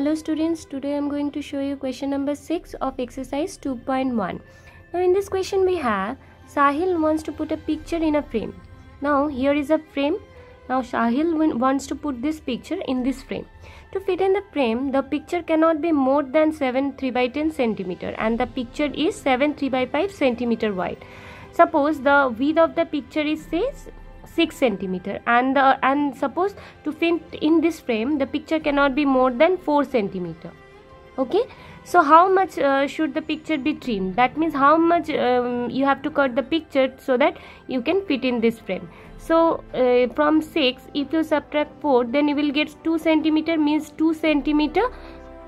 Hello students, today I am going to show you question number 6 of exercise 2.1. Now in this question we have Sahil wants to put a picture in a frame. Now here is a frame. Now Sahil wants to put this picture in this frame. To fit in the frame, the picture cannot be more than 7 3/10 cm and the picture is 7 3/5 cm wide. Suppose the width of the picture is say 6 cm and suppose to fit in this frame the picture cannot be more than 4 cm. Okay, so how much should the picture be trimmed? That means how much you have to cut the picture so that you can fit in this frame. So from 6 if you subtract 4 then you will get 2 cm, means 2 cm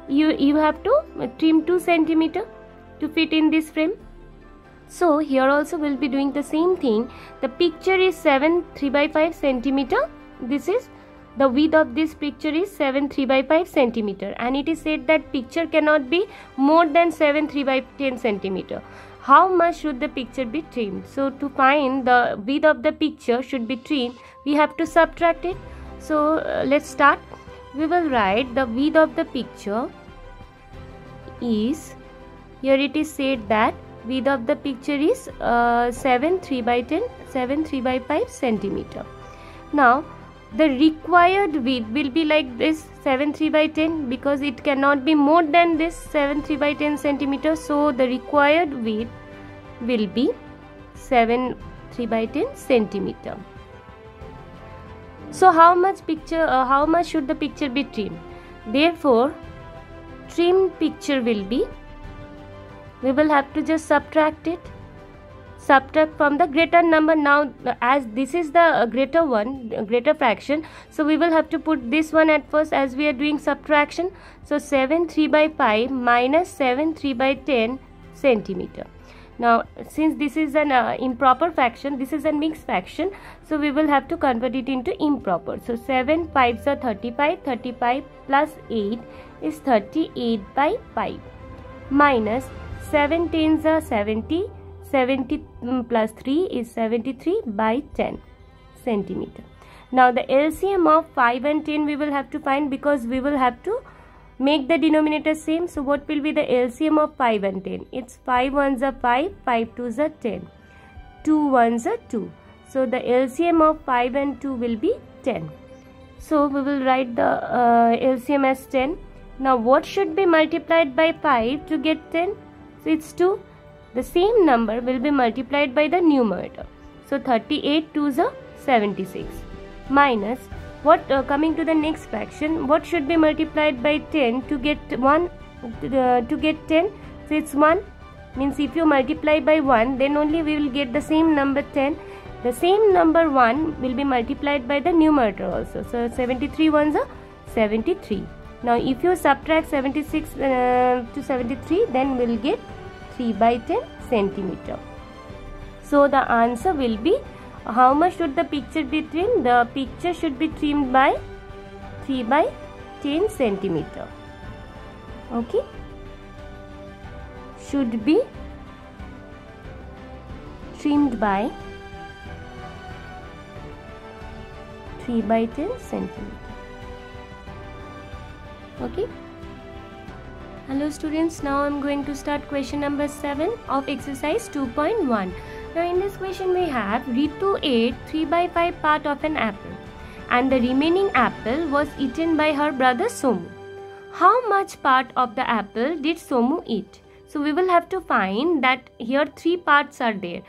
you have to trim 2 cm to fit in this frame. So here also we'll be doing the same thing. The picture is 7 3/5 cm. This is the width of this picture is 7 3/5 cm and it is said that picture cannot be more than 7 3/10 cm. How much should the picture be trimmed? So to find the width of the picture should be trimmed, we have to subtract it. So let's start. We will write the width of the picture is, here it is said that width of the picture is 7 3/5 cm. Now the required width will be like this 7 3/10 because it cannot be more than this 7 3/10 cm. So the required width will be 7 3/10 cm. So how much should the picture be trimmed? Therefore trimmed picture will be, we will have to just subtract it. Subtract from the greater number. Now as this is the greater one, greater fraction, so we will have to put this one at first as we are doing subtraction. So 7 3/5 minus 7 3/10 cm. Now since this is an improper fraction, this is a mixed fraction, so we will have to convert it into improper. So 7 5s are 35, 35 plus 8 is 38/5 minus 7 tens are 70, 70 plus 3 is 73/10 cm. Now the LCM of 5 and 10 we will have to find because we will have to make the denominator same. So what will be the LCM of 5 and 10? It's 5 ones are 5, 5 twos are 10, 2 ones are 2. So the LCM of 5 and 2 will be 10. So we will write the LCM as 10. Now what should be multiplied by 5 to get 10? So it's 2. The same number will be multiplied by the numerator. So 38 twos are 76 minus what, coming to the next fraction, what should be multiplied by 10 to get 1 to get 10? So it's 1, means if you multiply by 1 then only we will get the same number 10. The same number 1 will be multiplied by the numerator also. So 73 ones are 73. Now if you subtract 76 to 73 then we'll get 3/10 cm. So the answer will be, how much should the picture be trimmed? The picture should be trimmed by 3/10 cm. Okay, should be trimmed by 3/10 cm. Okay. Hello students, now I am going to start question number 7 of exercise 2.1. Now in this question we have Ritu ate 3/5 part of an apple and the remaining apple was eaten by her brother Somu. How much part of the apple did Somu eat? So we will have to find that here 3 parts are there.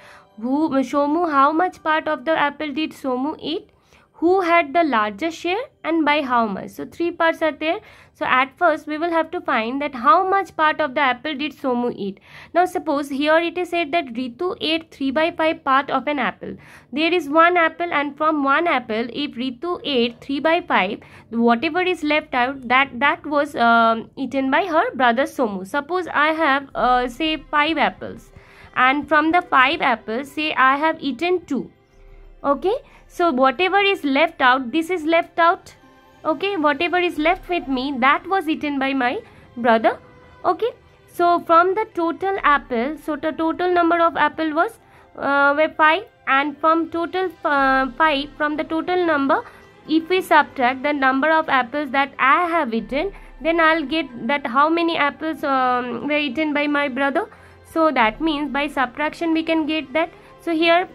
Somu, how much part of the apple did Somu eat? Who had the largest share and by how much? So 3 parts are there. So at first we will have to find that how much part of the apple did Somu eat. Now suppose here it is said that Ritu ate 3/5 part of an apple. There is one apple and from one apple if Ritu ate 3/5, whatever is left out that was eaten by her brother Somu. Suppose I have say 5 apples and from the 5 apples say I have eaten 2. Okay, so whatever is left out, this is left out. Okay, whatever is left with me, that was eaten by my brother. Okay, so from the total apple, so the total number of apple was 5 and from total 5, from the total number if we subtract the number of apples that I have eaten, then I'll get that how many apples were eaten by my brother. So that means by subtraction we can get that. So here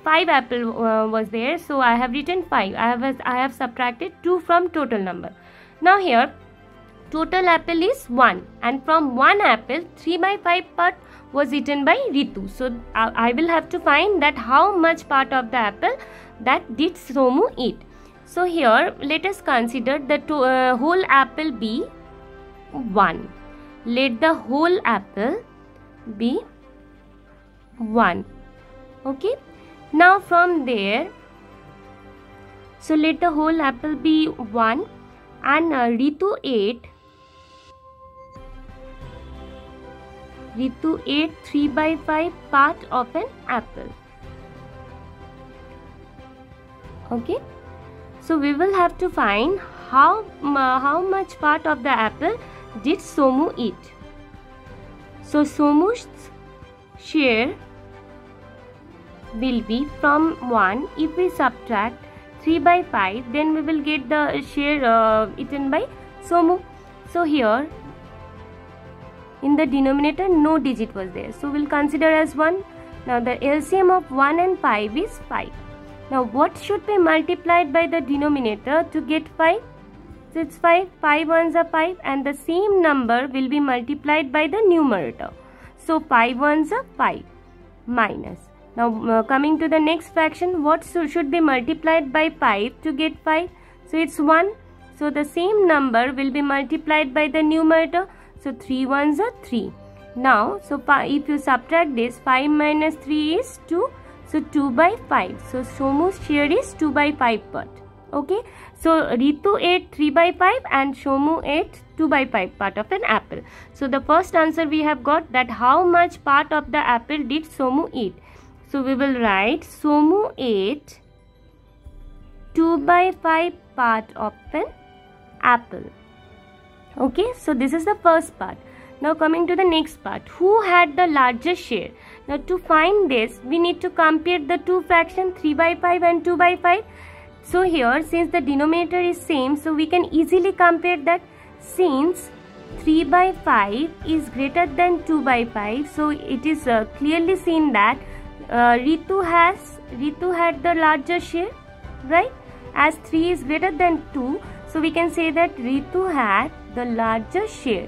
5 apple was there, so I have written 5. I have subtracted 2 from total number. Now here total apple is 1, and from 1 apple 3/5 part was eaten by Ritu. So I will have to find that how much part of the apple that did Somu eat. So here let us consider the whole apple be 1. Let the whole apple be 1. Okay. Now from there, so let the whole apple be 1, and Ritu ate 3/5 part of an apple. Okay. So we will have to find how much part of the apple did Somu eat. So Somu's share will be from 1. If we subtract 3/5, then we will get the share eaten by Somu. So here in the denominator no digit was there, so we'll consider as 1. Now the LCM of 1 and 5 is 5. Now what should be multiplied by the denominator to get 5? So it's 5. 5 ones are 5, and the same number will be multiplied by the numerator. So 5 ones are 5 minus. Now coming to the next fraction, what should be multiplied by 5 to get 5? So it's 1. So the same number will be multiplied by the numerator. So 3 ones are 3. Now, so if you subtract this, 5 minus 3 is 2. So 2/5. So Somu's share is 2/5 part. Okay. So Ritu ate 3/5 and Somu ate 2/5 part of an apple. So the first answer we have got, that how much part of the apple did Somu eat. So we will write Somu ate 2/5 part of an apple. Okay, so this is the first part. Now coming to the next part, who had the largest share? Now to find this, we need to compare the two fractions, 3/5 and 2/5. So here, since the denominator is same, so we can easily compare that. Since 3/5 is greater than 2/5, so it is clearly seen that Ritu had the larger share, right? As 3 is greater than 2, so we can say that Ritu had the larger share.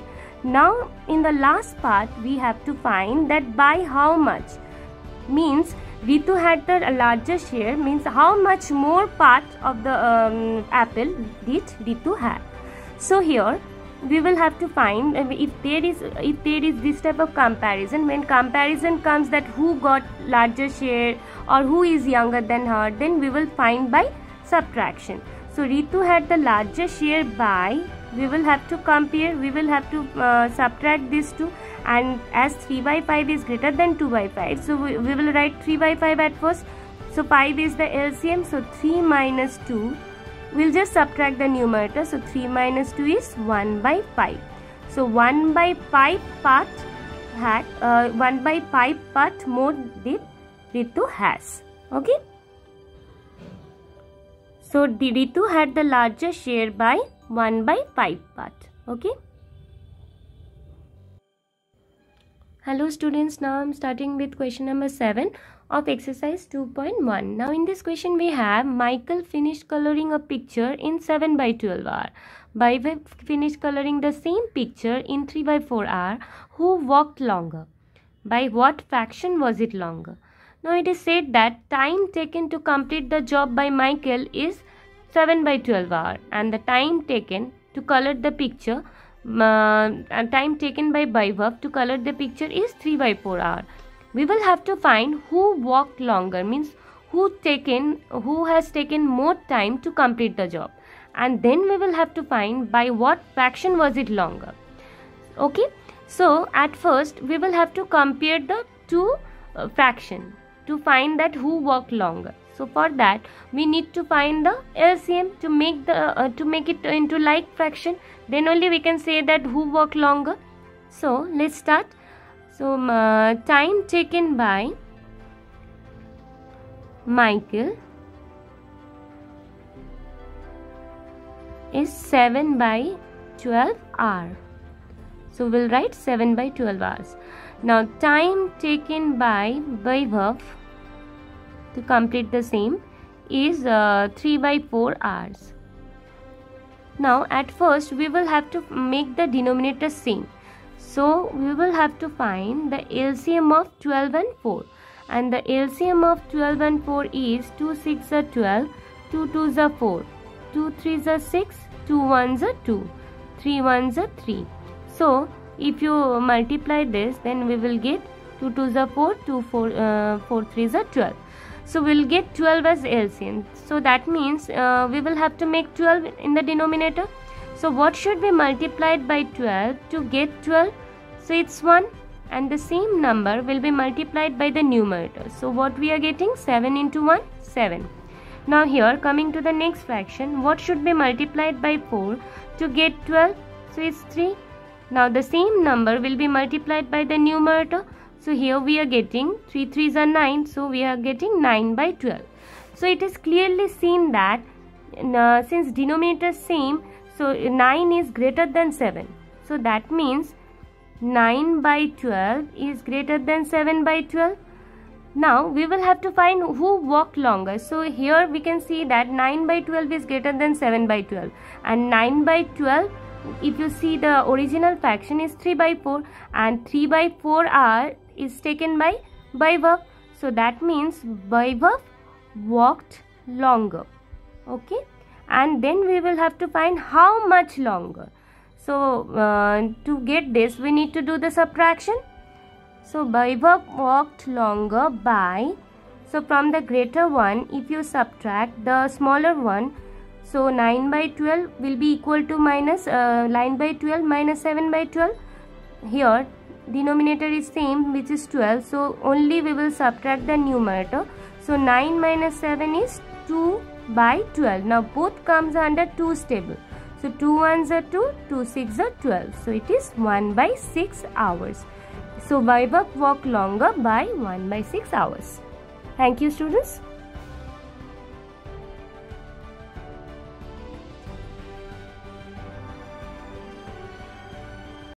Now in the last part we have to find that by how much. Means Ritu had the larger share, means how much more part of the apple did Ritu have. So here we will have to find if there is this type of comparison. When comparison comes that who got larger share or who is younger than her, then we will find by subtraction. So Ritu had the larger share by, we will have to compare, we will have to subtract these two, and as 3/5 is greater than 2/5, so we will write 3/5 at first. So 5 is the LCM, so 3 minus 2, we'll just subtract the numerator. So 3 minus 2 is 1/5. So 1/5 part had 1/5 part more did Ritu has. Okay. So Ritu had the larger share by 1/5 part. Okay. Hello students, now I am starting with question number 7 of exercise 2.1. Now in this question we have Michael finished coloring a picture in 7/12 hour. By finished coloring the same picture in 3/4 hour, who walked longer? By what fraction was it longer? Now it is said that time taken to complete the job by Michael is 7/12 hour, and the time taken to color the picture and time taken by Vaibhav to color the picture is 3/4 hour. We will have to find who walked longer, means who has taken more time to complete the job, and then we will have to find by what fraction was it longer. Okay, so at first we will have to compare the two fraction to find that who walked longer. So for that we need to find the LCM to make it into like fraction. Then only we can say that who walked longer. So let's start. So time taken by Michael is 7/12. 12 hours. So we'll write 7 by 12 hours. Now time taken by Vaibhav to complete the same is 3 by 4 hours. Now at first we will have to make the denominator same. So we will have to find the LCM of 12 and 4. And the LCM of 12 and 4 is 2 6 are 12, 2 2s are 4, 2 3s are 6, 2 1s are 2, 3 1s are 3. So if you multiply this, then we will get 2 2s are 4, 2 4 3s are 12. So we will get 12 as LCM. So that means we will have to make 12 in the denominator. So what should be multiplied by 12 to get 12? So it's 1, and the same number will be multiplied by the numerator. So what we are getting? 7 into 1, 7. Now here, coming to the next fraction, what should be multiplied by 4 to get 12? So it's 3. Now the same number will be multiplied by the numerator. So here we are getting 3 3s are 9. So we are getting 9 by 12. So it is clearly seen that since denominator is same, so 9 is greater than 7. So that means 9 by 12 is greater than 7 by 12. Now we will have to find who walked longer. So here we can see that 9 by 12 is greater than 7 by 12. And 9 by 12, if you see the original fraction is 3 by 4. And 3 by 4 hour is taken by Vaibhav. So that means Vaibhav walked longer. Okay. And then we will have to find how much longer. So to get this, we need to do the subtraction. So Vaibhav walked longer by, so from the greater one, if you subtract the smaller one, so 9 by 12 will be equal to minus 9 by 12 minus 7 by 12. Here denominator is same, which is 12. So only we will subtract the numerator. So 9 minus 7 is 2 by 12. Now both comes under 2's table. So 2 1s are 2, 2 6s are 12. So it is 1 by 6 hours. So Vaibhav walked longer by 1 by 6 hours. Thank you, students.